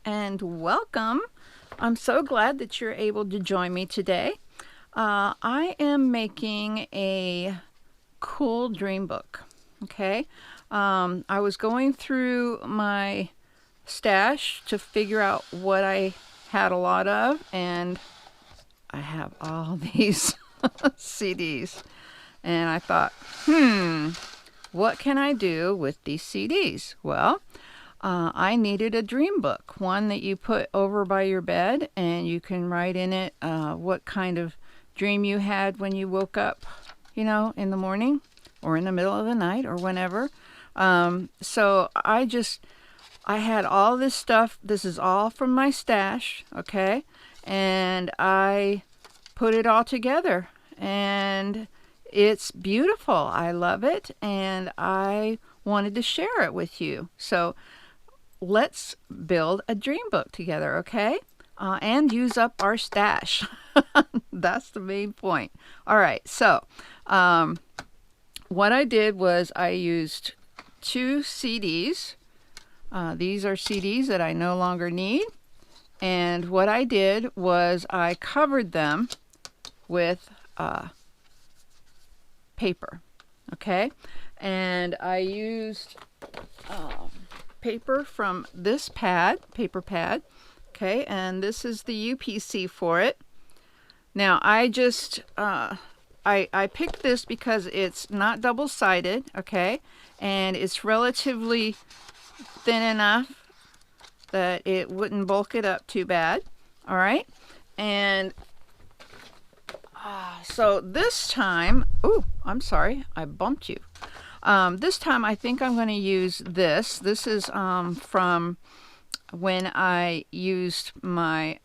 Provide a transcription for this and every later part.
and welcome. I'm so glad that you're able to join me today. I am making a cool dream book. Okay. I was going through my stash to figure out what I had a lot of, and I have all these CDs. And I thought, what can I do with these CDs? Well, I needed a dream book, one that you put over by your bed and you can write in it what kind of dream you had when you woke up, in the morning or in the middle of the night or whenever. So I had all this stuff. This is all from my stash, okay? And I put it all together and it's beautiful. I love it and I wanted to share it with you. So let's build a dream book together, okay? And use up our stash. That's the main point. All right, so what I did was I used 2 CDs. These are CDs that I no longer need. And what I did was I covered them with paper, okay? And I used paper from this paper pad, okay? And this is the UPC for it. Now I just I picked this because it's not double-sided, okay? And it's relatively thin enough that it wouldn't bulk it up too bad. All right. And so this time, I'm sorry, I bumped you. This time I think I'm going to use this. This is from when I used my,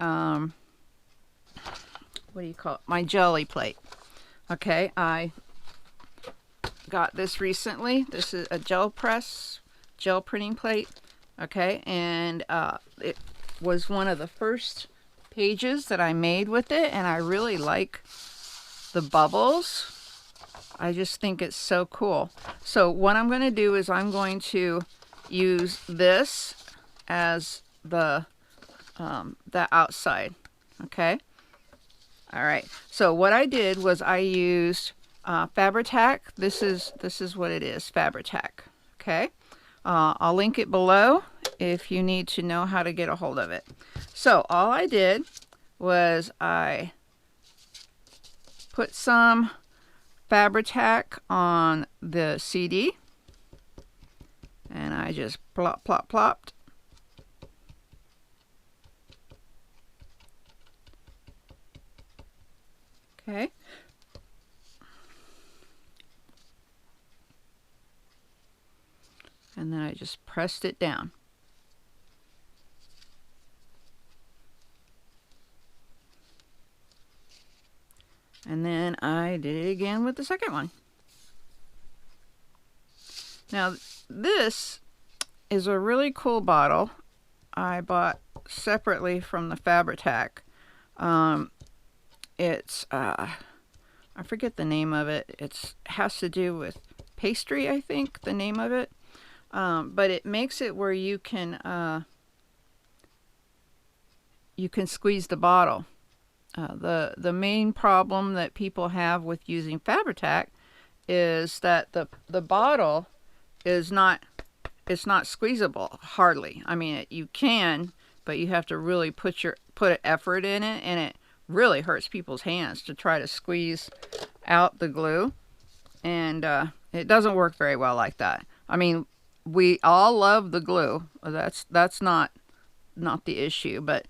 what do you call it? My jelly plate. Okay, I got this recently. This is a gel printing plate. Okay, and it was one of the first pages that I made with it, and I really like the bubbles. I just think it's so cool. So what I'm going to do is I'm going to use this as the outside. Okay. All right. So what I did was I used Fabri-Tac. This is what it is, Fabri-Tac. Okay. I'll link it below if you need to know how to get a hold of it. So all I did was I put some Fabri-Tac on the CD and I just plopped. Okay. And then I just pressed it down. And then I did it again with the second one. Now this is a really cool bottle I bought separately from the Fabri-Tac. It's I forget the name of it. It has to do with pastry, I think, the name of it. But it makes it where you can squeeze the bottle. The main problem that people have with using Fabri-Tac is that the bottle is not squeezable hardly. I mean, you can, but you have to really put an effort in it, and it really hurts people's hands to try to squeeze out the glue, and it doesn't work very well like that. I mean, we all love the glue. That's not the issue, but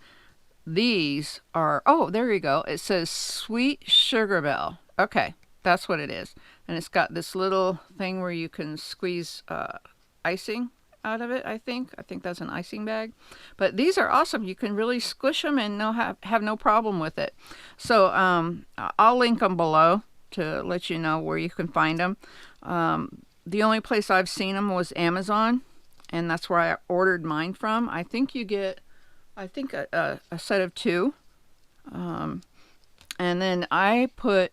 these are, there you go. It says Sweet Sugar Bell. Okay, that's what it is. And it's got this little thing where you can squeeze icing out of it, I think. I think that's an icing bag. But these are awesome. You can really squish them and have no problem with it. So I'll link them below to let you know where you can find them. The only place I've seen them was Amazon, and that's where I ordered mine from. I think you get a set of 2. And then I put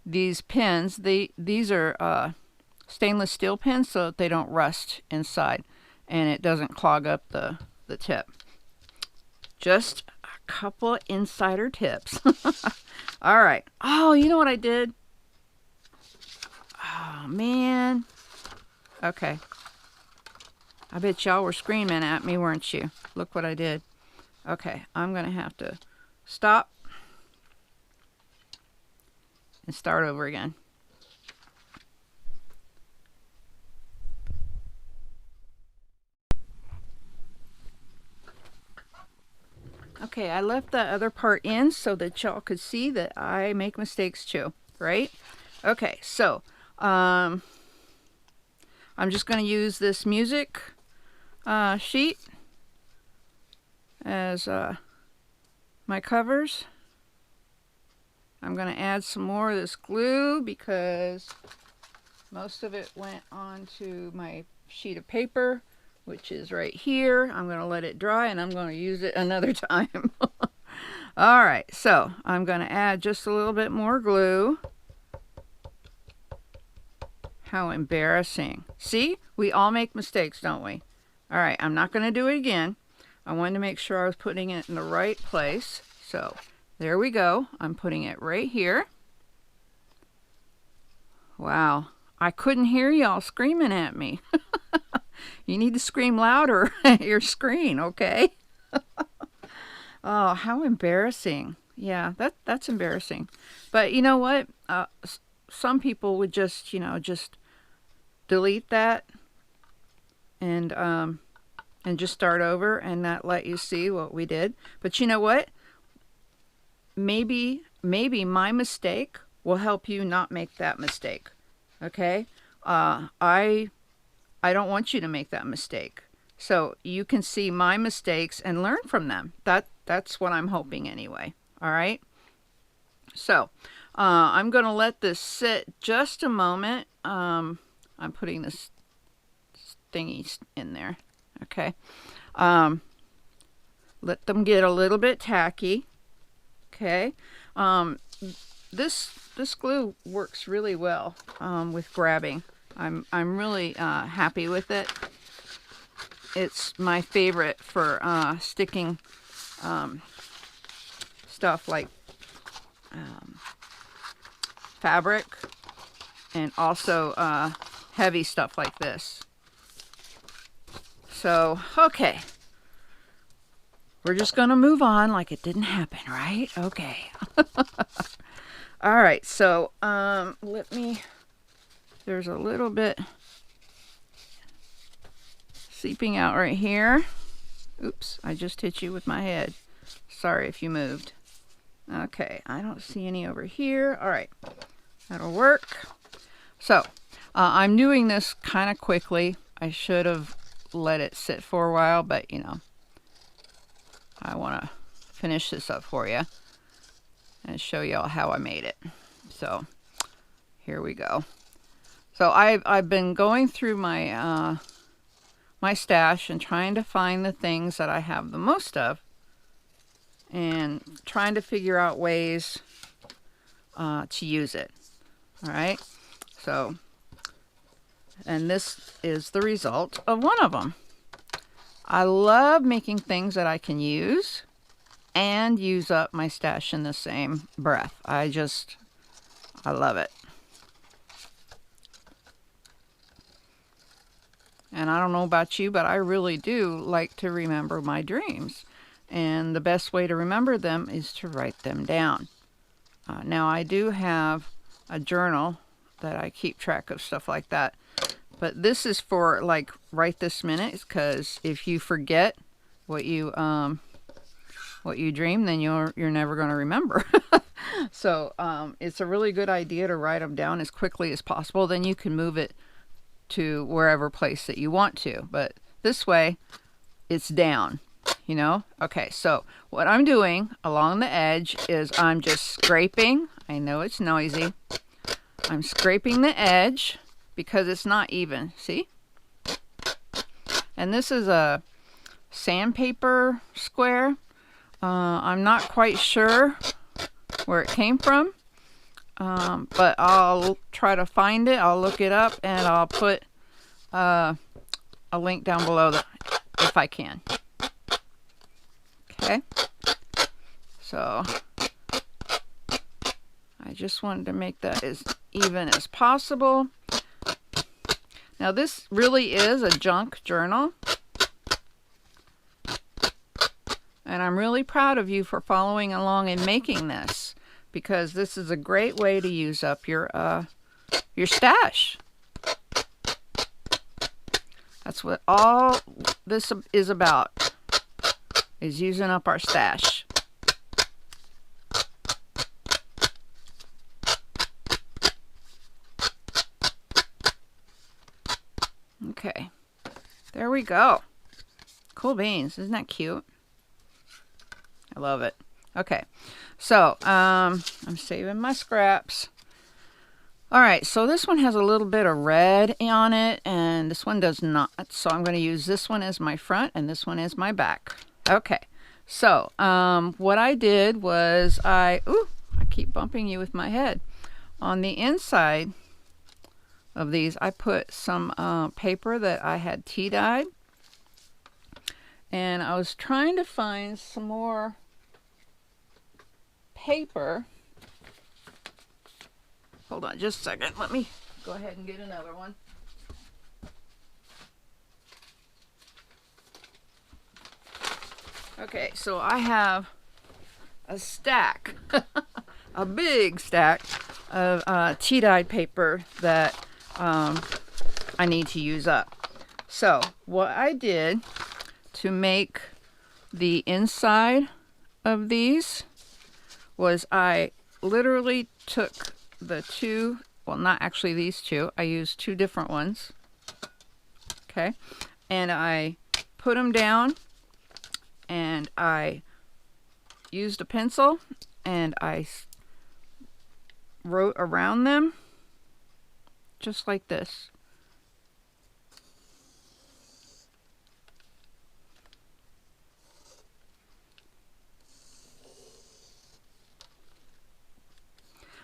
these pins. These are stainless steel pins so that they don't rust inside and it doesn't clog up the tip. Just a couple insider tips. All right. Oh, you know what I did? Oh, man. Okay. I bet y'all were screaming at me, weren't you? Look what I did. Okay, I'm going to have to stop and start over again. Okay, I left that other part in so that y'all could see that I make mistakes too, right? Okay, so I'm just going to use this music sheet as my covers. I'm going to add some more of this glue because most of it went onto my sheet of paper, which is right here. I'm going to let it dry and I'm going to use it another time. All right, so I'm going to add just a little bit more glue. How embarrassing. See, we all make mistakes, don't we? All right, I'm not going to do it again. I wanted to make sure I was putting it in the right place. So there we go. I'm putting it right here. Wow, I couldn't hear y'all screaming at me. You need to scream louder at your screen, okay? Oh, how embarrassing. Yeah, that's embarrassing. But you know what? Some people would just, just delete that and just start over and not let you see what we did. But you know what? Maybe my mistake will help you not make that mistake. Okay? I don't want you to make that mistake. So you can see my mistakes and learn from them. That's what I'm hoping anyway. All right? So I'm going to let this sit just a moment. I'm putting this thingy in there. Okay. Let them get a little bit tacky. Okay. This glue works really well with grabbing. I'm really happy with it. It's my favorite for sticking stuff like fabric and also heavy stuff like this. So, okay. We're just going to move on like it didn't happen, right? Okay. All right, so there's a little bit seeping out right here. Oops, I just hit you with my head. Sorry if you moved. Okay, I don't see any over here. All right, that'll work. So, I'm doing this kind of quickly. I should have let it sit for a while, but I want to finish this up for you and show y'all how I made it. So, here we go. So I've been going through my my stash and trying to find the things that I have the most of, and trying to figure out ways to use it. All right. So, and this is the result of one of them. I love making things that I can use and use up my stash in the same breath. I love it. And I don't know about you, but I really do like to remember my dreams. And the best way to remember them is to write them down. Now, I do have a journal that I keep track of stuff like that. But this is for like right this minute, because if you forget what you dream, then you're never going to remember. So it's a really good idea to write them down as quickly as possible. Then you can move it to wherever place that you want to. But this way, it's down. Okay, so what I'm doing along the edge is I'm just scraping. I know it's noisy. I'm scraping the edge because it's not even. See? And this is a sandpaper square. I'm not quite sure where it came from, but I'll try to find it. I'll look it up and I'll put a link down below if I can. Okay, so I just wanted to make that as even as possible. Now this really is a junk journal, and I'm really proud of you for following along and making this, because this is a great way to use up your stash. That's what all this is about, is using up our stash. Okay, there we go. Cool beans, isn't that cute? I love it. Okay, so I'm saving my scraps. All right, so this one has a little bit of red on it, and this one does not. So I'm going to use this one as my front, and this one as my back. Okay, so what I did was I keep bumping you with my head. On the inside of these, I put some paper that I had tea dyed, and I was trying to find some more paper. Hold on just a second. Let me go ahead and get another one. Okay, so I have a stack, a big stack of tea-dyed paper that I need to use up. So what I did to make the inside of these was I literally took the two, well, not actually these two, I used two different ones, okay, and I put them down, and I used a pencil, and I wrote around them just like this.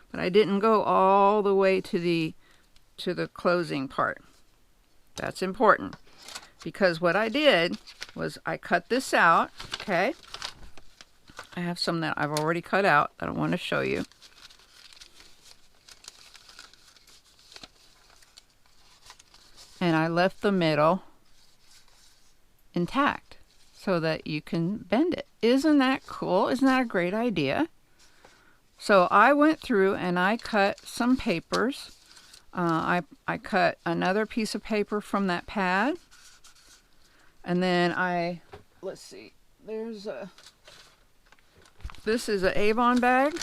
But I didn't go all the way to the closing part. That's important, because what I did was I cut this out, okay? I have some that I've already cut out that I want to show you. And I left the middle intact so that you can bend it. Isn't that cool? Isn't that a great idea? So I went through and I cut some papers. I cut another piece of paper from that pad. And then let's see, this is an Avon bag.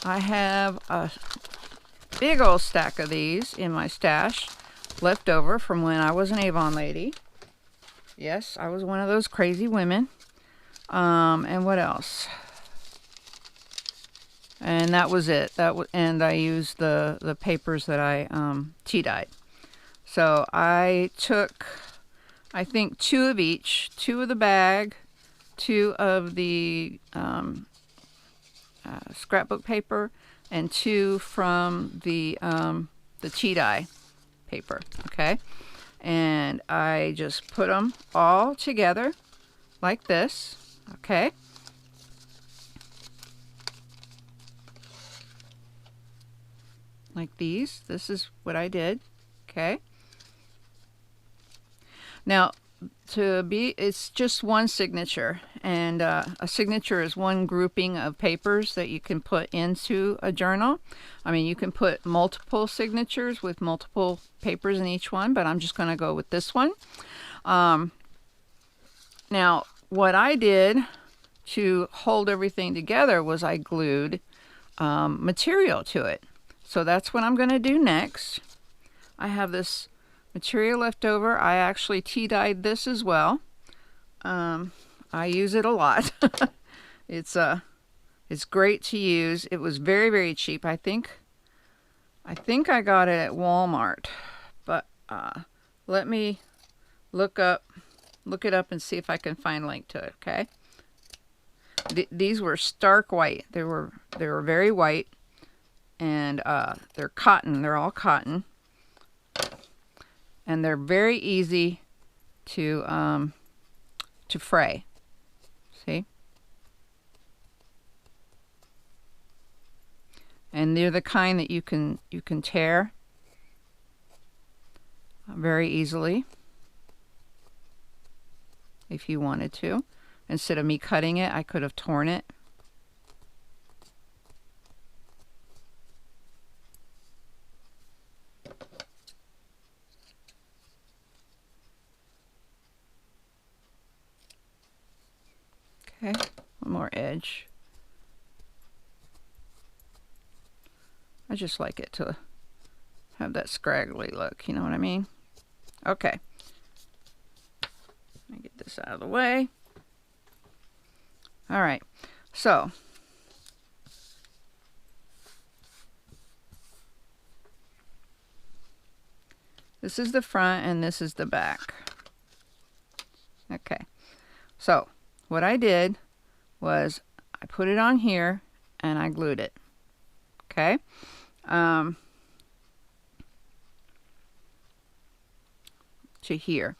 I have a big old stack of these in my stash, left over from when I was an Avon lady. Yes, I was one of those crazy women. And what else? And that was it. And I used the papers that I tea dyed. So I took, I think, two of each, two of the bag, two of the scrapbook paper, and two from the tea dye paper. Okay, and I just put them all together like this. Okay. Like these. This is what I did. Okay. Now, it's just one signature, and a signature is one grouping of papers that you can put into a journal. I mean, you can put multiple signatures with multiple papers in each one, but I'm just going to go with this one. Now, what I did to hold everything together was I glued material to it. So that's what I'm going to do next. I have this material left over. I actually tea dyed this as well. I use it a lot. It's great to use. It was very, very cheap. I think I got it at Walmart, but let me look it up and see if I can find a link to it. Okay. These were stark white. They were very white. And they're cotton. They're all cotton, and they're very easy to fray. See? And they're the kind that you can tear very easily if you wanted to. Instead of me cutting it, I could have torn it. Okay, one more edge. I just like it to have that scraggly look, you know what I mean? Okay. Let me get this out of the way. All right, so this is the front and this is the back. Okay, so what I did was I put it on here and I glued it. Okay. To here.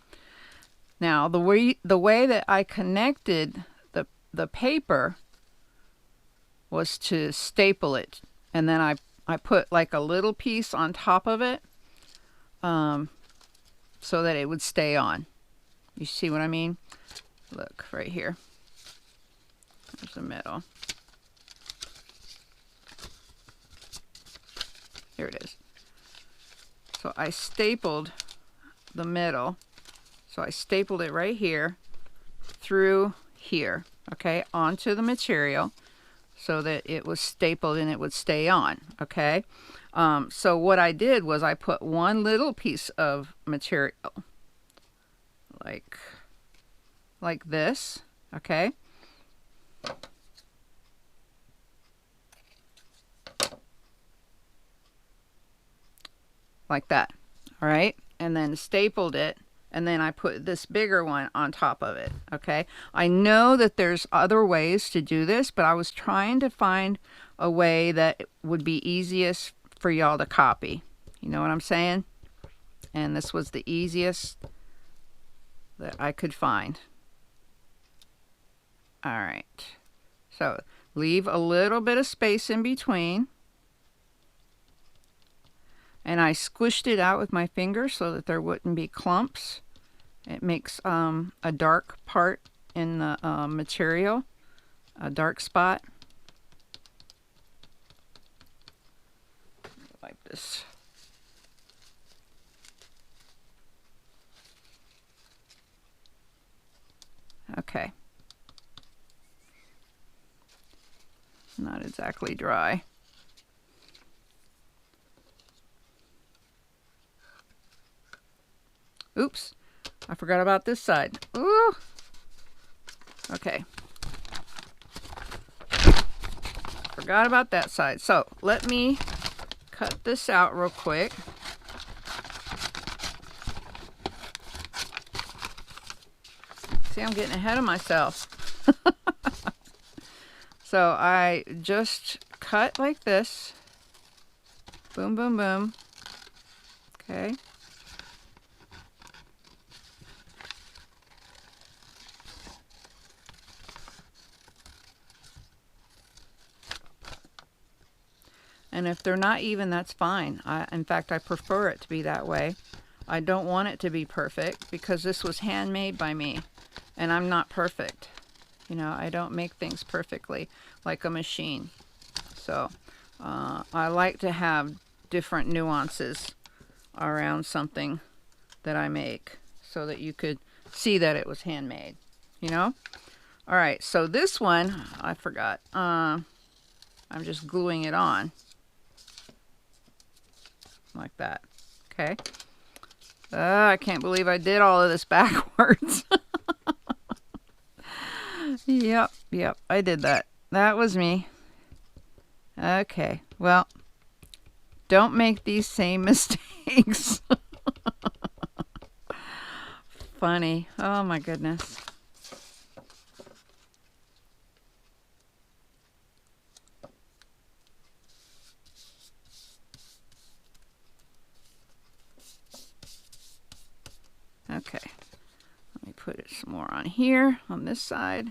Now the way that I connected the paper was to staple it, and then I put like a little piece on top of it so that it would stay on. You see what I mean? Look right here. There's the middle. Here it is. So I stapled the middle. So I stapled it right here through here, okay, onto the material so that it was stapled and it would stay on, okay? So what I did was I put one little piece of material like this, okay? Like that, all right? And then stapled it, and then I put this bigger one on top of it, okay? I know that there's other ways to do this, but I was trying to find a way that would be easiest for y'all to copy. You know what I'm saying? And this was the easiest that I could find. All right. So leave a little bit of space in between. And I squished it out with my finger so that there wouldn't be clumps. It makes a dark part in the material, a dark spot. Like this. Okay. Not exactly dry. Oops, I forgot about this side. Ooh. Okay. Forgot about that side. So let me cut this out real quick. See, I'm getting ahead of myself. So I just cut like this. Boom, boom, boom. Okay. And if they're not even, that's fine. In fact, I prefer it to be that way. I don't want it to be perfect because this was handmade by me. And I'm not perfect. You know, I don't make things perfectly like a machine. So I like to have different nuances around something that I make so that you could see that it was handmade. You know? All right, so this one, I forgot. I'm just gluing it on. Like that. Okay. I can't believe I did all of this backwards. Yep, I did that. That was me. Okay, well, don't make these same mistakes. Funny. Oh my goodness. Okay, let me put it some more on here, on this side.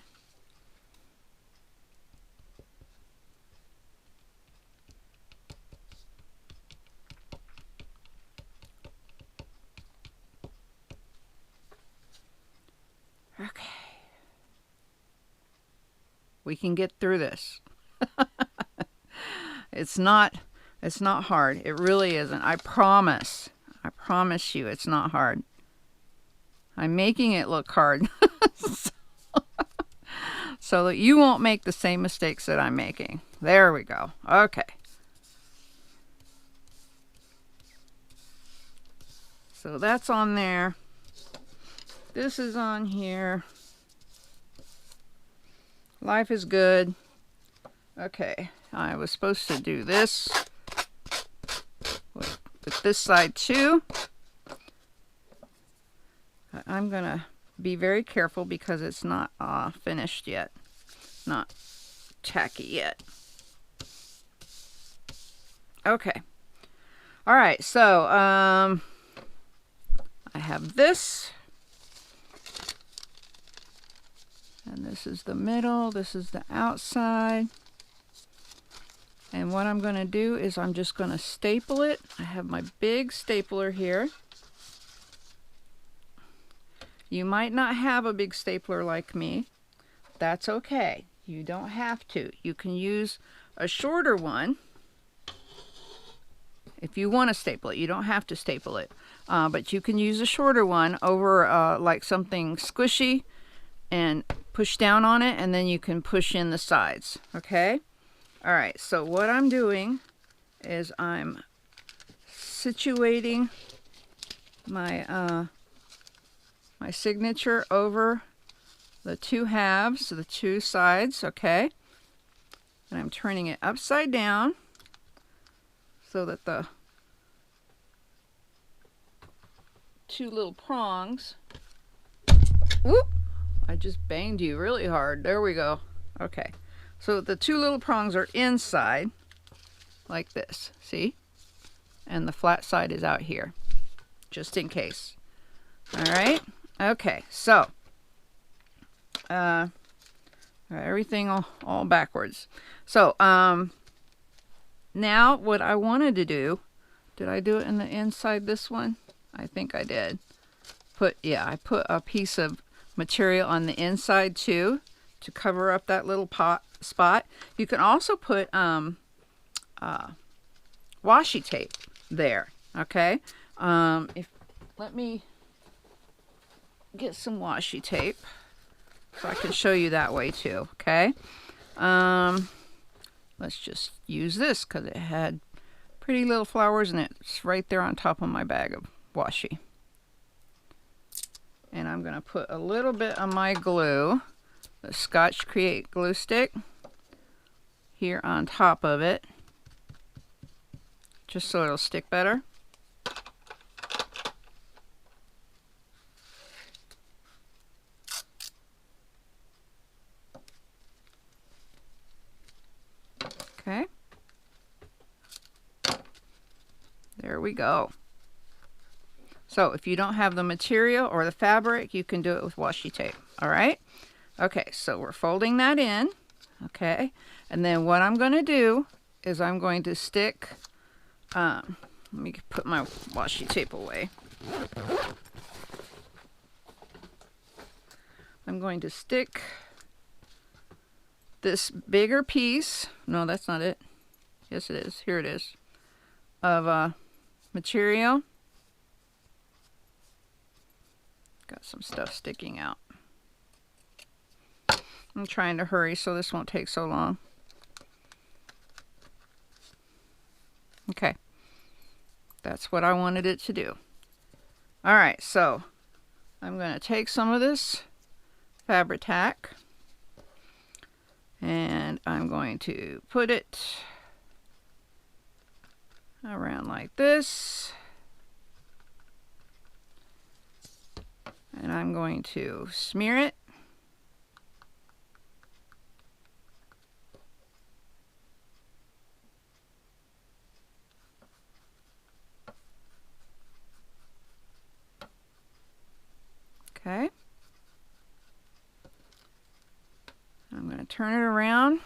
We can get through this. It's not hard. It really isn't. I promise. I promise you it's not hard. I'm making it look hard so that you won't make the same mistakes that I'm making. There we go. Okay. So that's on there. This is on here. Life is good. Okay, I was supposed to do this with this side too. I'm gonna be very careful because it's not finished yet, not tacky yet. Okay. All right, so I have this, and this is the middle, this is the outside. And what I'm going to do is I'm just going to staple it. I have my big stapler here. You might not have a big stapler like me. That's okay. You don't have to. You can use a shorter one if you want to staple it. You don't have to staple it. But you can use a shorter one over like something squishy and push down on it, and then you can push in the sides. Okay? All right, so what I'm doing is I'm situating my my signature over the two halves, the two sides, okay? And I'm turning it upside down so that the two little prongs, whoop, I just banged you really hard. There we go. Okay. So the two little prongs are inside, like this, see? And the flat side is out here, just in case. All right, okay, so everything all backwards. So now what I wanted to do, did I do it in the inside this one? I think I did. I put a piece of material on the inside too to cover up that little spot. You can also put washi tape there, okay? Let me get some washi tape so I can show you that way too, okay? Let's just use this because it had pretty little flowers and it's right there on top of my bag of washi. And I'm going to put a little bit of my glue, the Scotch Create glue stick, here on top of it, just so it'll stick better. Okay. There we go. So if you don't have the material or the fabric, you can do it with washi tape. All right. Okay, so we're folding that in. Okay, and then what I'm going to do is I'm going to stick, let me put my washi tape away. I'm going to stick this bigger piece, no, that's not it. Yes, it is. Here it is. Of material. Got some stuff sticking out. I'm trying to hurry so this won't take so long. Okay. That's what I wanted it to do. All right, so I'm going to take some of this fabric tack and I'm going to put it around like this. And I'm going to smear it. Okay. I'm going to turn it around.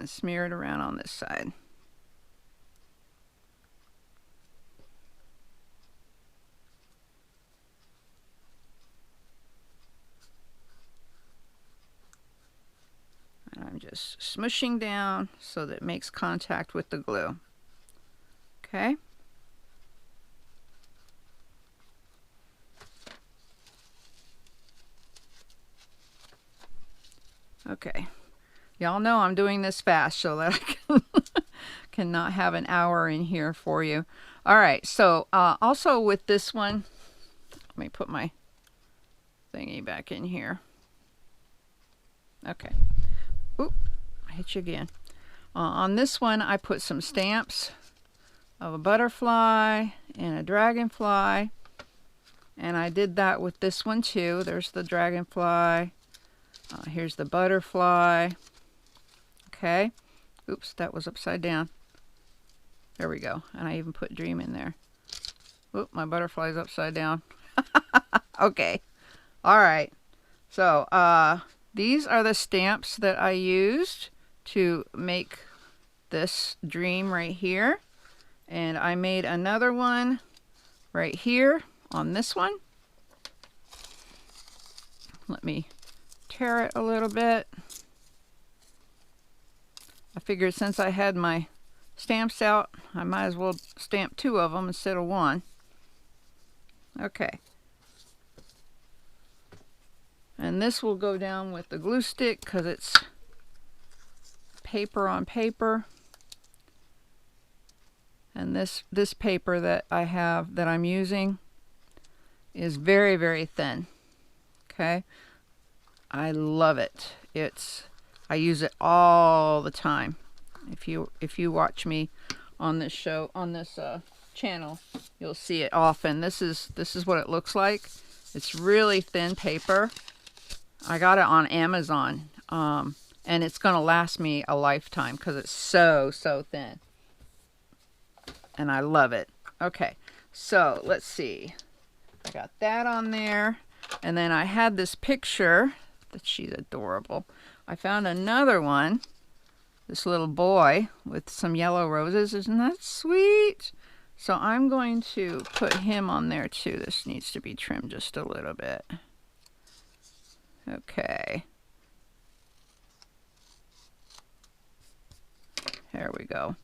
and smear it around on this side. And I'm just smushing down so that it makes contact with the glue. Okay. Okay. Y'all know I'm doing this fast so that I cannot have an hour in here for you. All right. So also with this one, let me put my thingy back in here. Okay. Oop, I hit you again. On this one, I put some stamps of a butterfly and a dragonfly. And I did that with this one too. There's the dragonfly. Here's the butterfly. Okay. Oops, that was upside down. There we go. And I even put dream in there. Oop, my butterfly's upside down. Okay. All right. So, these are the stamps that I used to make this dream right here. And I made another one right here on this one. Let me tear it a little bit. I figured since I had my stamps out, I might as well stamp 2 of them instead of 1. Okay. And this will go down with the glue stick because it's paper on paper. And this paper that I have, that I'm using, is very, very thin. Okay. I love it. I use it all the time. If you watch me on this show, on this channel, you'll see it often. This is what it looks like. It's really thin paper. I got it on Amazon, and it's gonna last me a lifetime because it's so thin, and I love it. Okay, so let's see. I got that on there, and then I had this picture that she's adorable. I found another one, this little boy with some yellow roses. Isn't that sweet? So I'm going to put him on there too. This needs to be trimmed just a little bit. Okay. There we go.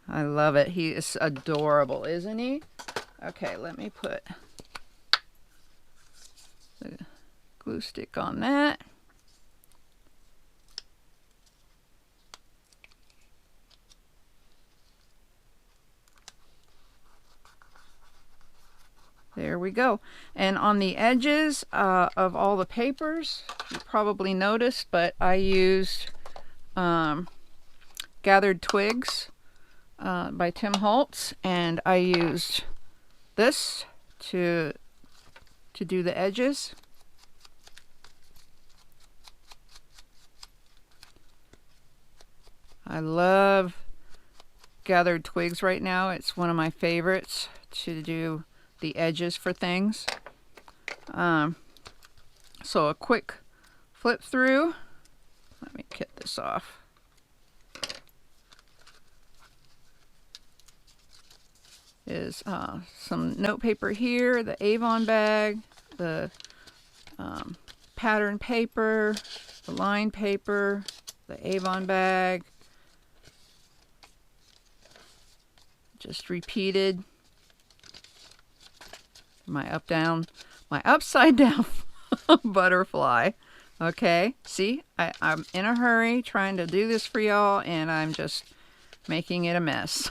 I love it. He is adorable, isn't he? Okay, let me put the glue stick on that. There we go. And on the edges of all the papers, you probably noticed, but I used Gathered Twigs by Tim Holtz, and I used this to do the edges. I love Gathered Twigs right now. It's one of my favorites to do the edges for things. So a quick flip through. Let me get this off. Is some note paper here, the Avon bag, the pattern paper, the line paper, the Avon bag. Just repeated. My upside down butterfly. Okay, see, I'm in a hurry trying to do this for y'all, and I'm just making it a mess.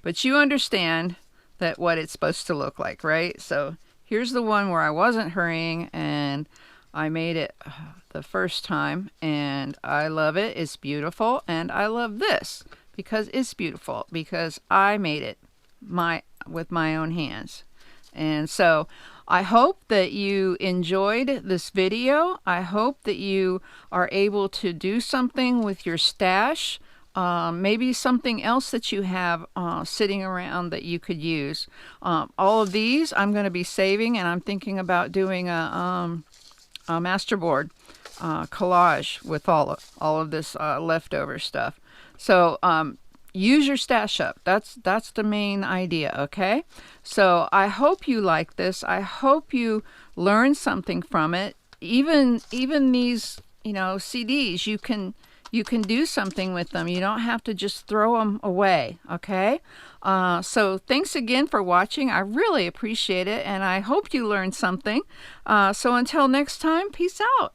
But you understand that what it's supposed to look like, right? So here's the one where I wasn't hurrying, and I made it the first time, and I love it. It's beautiful, and I love this because it's beautiful, because I made it with my own hands. And so I hope that you enjoyed this video. I hope that you are able to do something with your stash. Maybe something else that you have sitting around that you could use. All of these I'm going to be saving, and I'm thinking about doing a masterboard collage with all of this leftover stuff. So use your stash up. That's the main idea, okay? So I hope you like this. I hope you learn something from it. Even these, CDs, you can do something with them. You don't have to just throw them away, okay? So thanks again for watching. I really appreciate it, and I hope you learned something. So until next time, peace out.